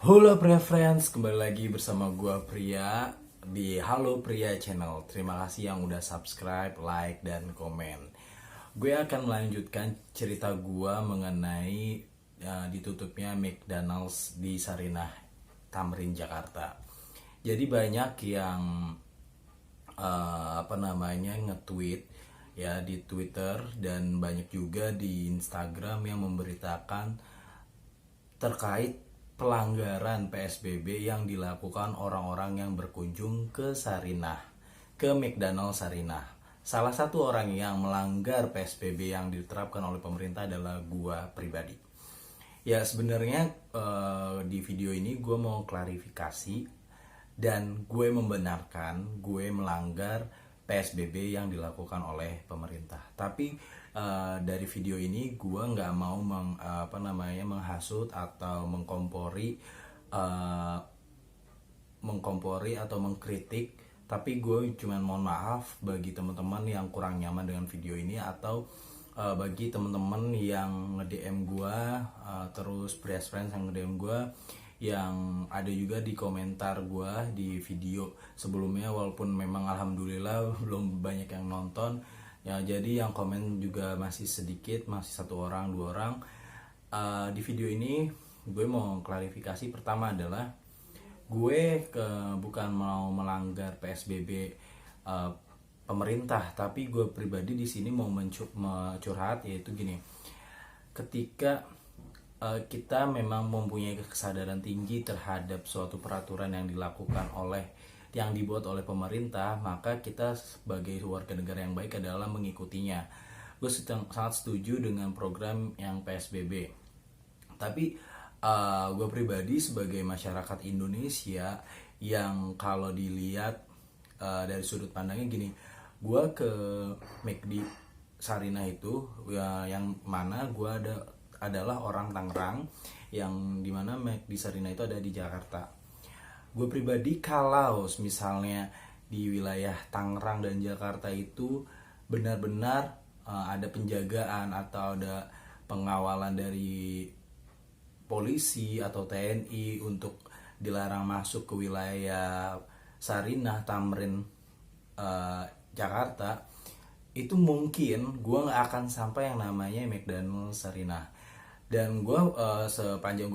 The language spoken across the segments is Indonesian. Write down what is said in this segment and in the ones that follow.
Halo Pria Friends, kembali lagi bersama gua Pria di Halo Pria Channel. Terima kasih yang udah subscribe, like, dan komen. Gue akan melanjutkan cerita gua mengenai ditutupnya McDonald's di Sarinah, Tamrin, Jakarta. Jadi banyak yang nge-tweet ya di Twitter dan banyak juga di Instagram yang memberitakan terkait pelanggaran PSBB yang dilakukan orang-orang yang berkunjung ke Sarinah, ke McDonald's Sarinah. Salah satu orang yang melanggar PSBB yang diterapkan oleh pemerintah adalah gua pribadi. Ya sebenarnya di video ini gue mau klarifikasi dan gue membenarkan gue melanggar PSBB yang dilakukan oleh pemerintah. Tapi dari video ini gue nggak mau menghasut atau mengkompori atau mengkritik. Tapi gue cuman mohon maaf bagi teman-teman yang kurang nyaman dengan video ini, atau bagi teman-teman yang nge-DM gue, terus Prias Friends yang nge-DM gue, yang ada juga di komentar gue di video sebelumnya, walaupun memang alhamdulillah belum banyak yang nonton ya, jadi yang komen juga masih sedikit, masih 1 orang 2 orang. Di video ini gue mau klarifikasi. Pertama adalah gue bukan mau melanggar PSBB pemerintah, tapi gue pribadi di sini mau curhat, yaitu gini. Ketika kita memang mempunyai kesadaran tinggi terhadap suatu peraturan yang dibuat oleh pemerintah, maka kita sebagai warga negara yang baik adalah mengikutinya. Gue sangat setuju dengan program yang PSBB. Tapi gue pribadi sebagai masyarakat Indonesia yang kalau dilihat dari sudut pandangnya gini, gue ke McD Sarinah itu ya, yang mana gue adalah orang Tangerang, yang dimana McD Sarinah itu ada di Jakarta. Gue pribadi kalau misalnya di wilayah Tangerang dan Jakarta itu benar-benar ada penjagaan atau ada pengawalan dari polisi atau TNI untuk dilarang masuk ke wilayah Sarinah, Tamrin, Jakarta, itu mungkin gue nggak akan sampai yang namanya McDonald's Sarinah. Dan gue sepanjang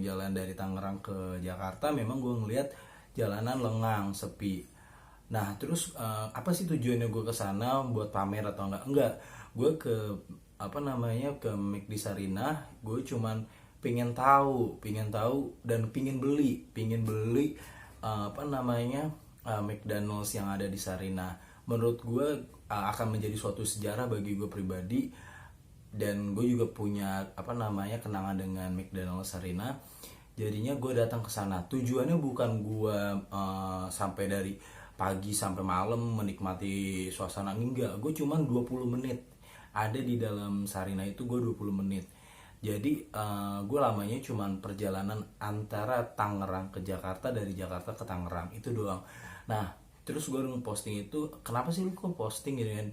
jalan dari Tangerang ke Jakarta, memang gue ngelihat jalanan lengang, sepi. Nah terus apa sih tujuannya gue ke sana, buat pamer atau enggak? Gue ke McD Sarinah, gue cuman pengen tahu dan pengen beli McDonald's yang ada di Sarinah. Menurut gue akan menjadi suatu sejarah bagi gue pribadi, dan gue juga punya kenangan dengan McDonald's Sarinah. Jadinya gue datang ke sana. Tujuannya bukan gue sampai dari pagi sampai malam menikmati suasana, enggak. Gue cuman 20 menit ada di dalam Sarinah itu, gue 20 menit. Jadi gue lamanya cuman perjalanan antara Tangerang ke Jakarta, dari Jakarta ke Tangerang, itu doang. Nah terus gue posting itu, kenapa sih lu kok posting gitu kan?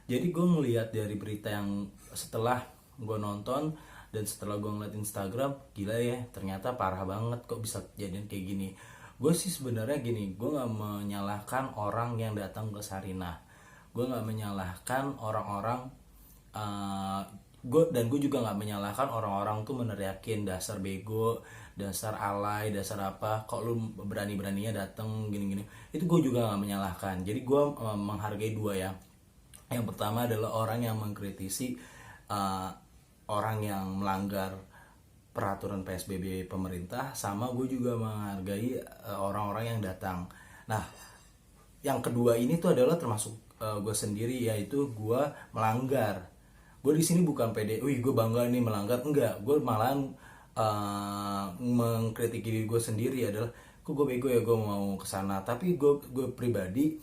Jadi gue ngelihat dari berita yang setelah gue nonton dan setelah gue ngeliat Instagram, gila ya, ternyata parah banget kok bisa kejadian kayak gini. Gue sih sebenarnya gini, gue nggak menyalahkan orang yang datang ke Sarinah, gue nggak menyalahkan orang-orang, gue juga nggak menyalahkan orang-orang tuh meneriakin dasar bego, dasar alay, dasar apa, kok lu berani-beraninya dateng gini-gini. Itu gue juga nggak menyalahkan. Jadi gue menghargai dua ya. Yang pertama adalah orang yang mengkritisi orang yang melanggar peraturan PSBB pemerintah, sama gue juga menghargai orang-orang yang datang. Nah yang kedua ini tuh adalah termasuk gue sendiri, yaitu gue melanggar. Gue di sini bukan pede, wih gue bangga nih melanggar, enggak. Gue malahan mengkritik diri gue sendiri, adalah kok gue bego ya gue mau kesana. Tapi gue pribadi,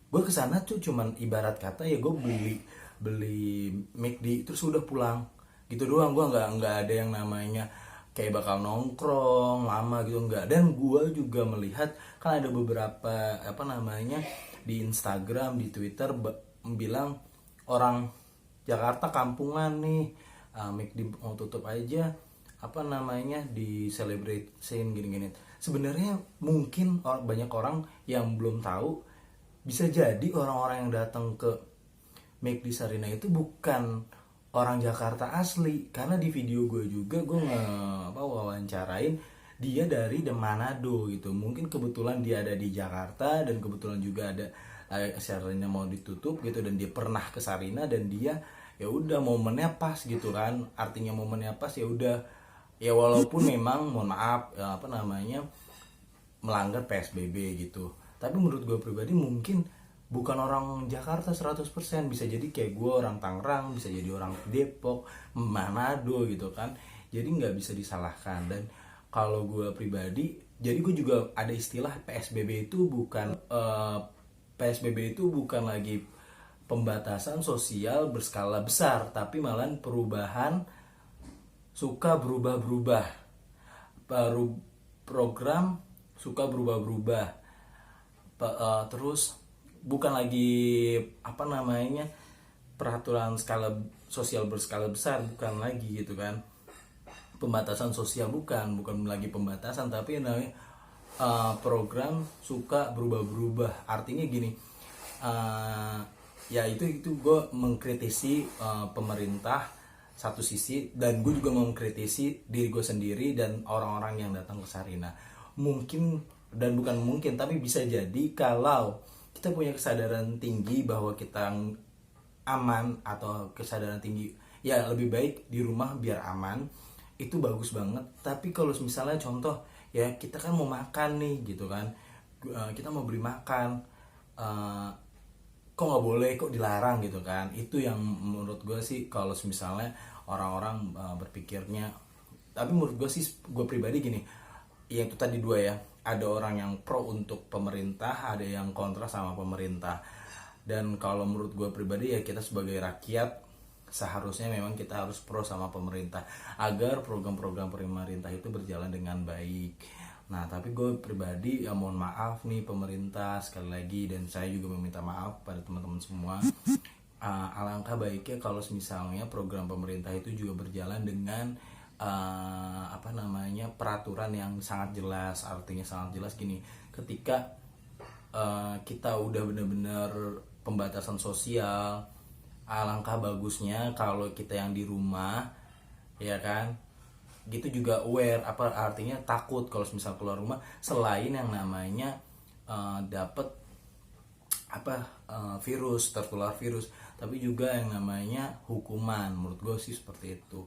gue kesana tuh cuman ibarat kata ya gue beli McD terus udah pulang gitu doang. Gue nggak ada yang namanya kayak bakal nongkrong lama gitu, enggak. Dan gue juga melihat kan ada beberapa di Instagram, di Twitter bilang orang Jakarta kampungan nih, McD mau tutup aja, apa namanya di celebrate gini-gini. Sebenarnya mungkin banyak orang yang belum tahu, bisa jadi orang-orang yang datang ke McD Sarina itu bukan orang Jakarta asli, karena di video gue juga gue wawancarain dia dari Manado gitu. Mungkin kebetulan dia ada di Jakarta dan kebetulan juga ada Sarina mau ditutup gitu, dan dia pernah ke Sarina dan dia ya udah momennya pas gitu kan. Artinya momennya pas ya udah, ya walaupun memang mohon maaf apa namanya melanggar PSBB gitu, tapi menurut gue pribadi mungkin bukan orang Jakarta 100%, bisa jadi kayak gue orang Tangerang, bisa jadi orang Depok, Manado gitu kan. Jadi nggak bisa disalahkan. Dan kalau gue pribadi, jadi gue juga ada istilah PSBB itu bukan PSBB itu bukan lagi pembatasan sosial berskala besar, tapi malah perubahan suka berubah-berubah. Program suka berubah-berubah. Terus bukan lagi apa namanya peraturan skala sosial berskala besar, bukan lagi gitu kan. Pembatasan sosial bukan lagi pembatasan, tapi namanya program suka berubah-berubah. Artinya gini, ya itu gue mengkritisi pemerintah satu sisi, dan gue juga mengkritisi diri gue sendiri dan orang-orang yang datang ke Sarina. Mungkin, dan bukan mungkin, tapi bisa jadi kalau kita punya kesadaran tinggi bahwa kita aman, atau kesadaran tinggi ya lebih baik di rumah biar aman, itu bagus banget. Tapi kalau misalnya contoh ya, kita kan mau makan nih gitu kan, kita mau beli makan, kok nggak boleh, kok dilarang gitu kan. Itu yang menurut gue sih kalau misalnya orang-orang berpikirnya. Tapi menurut gue sih, gue pribadi gini, ya itu tadi dua ya, ada orang yang pro untuk pemerintah, ada yang kontra sama pemerintah. Dan kalau menurut gue pribadi ya, kita sebagai rakyat seharusnya memang kita harus pro sama pemerintah agar program-program pemerintah itu berjalan dengan baik. Nah, tapi gue pribadi ya mohon maaf nih pemerintah sekali lagi, dan saya juga meminta maaf pada teman-teman semua. Alangkah baiknya kalau misalnya program pemerintah itu juga berjalan dengan apa namanya peraturan yang sangat jelas. Artinya sangat jelas gini, ketika kita udah benar-benar pembatasan sosial, alangkah bagusnya kalau kita yang di rumah ya kan gitu juga aware, apa artinya takut kalau misal keluar rumah, selain yang namanya dapat apa virus, tertular virus, tapi juga yang namanya hukuman. Menurut gue sih seperti itu.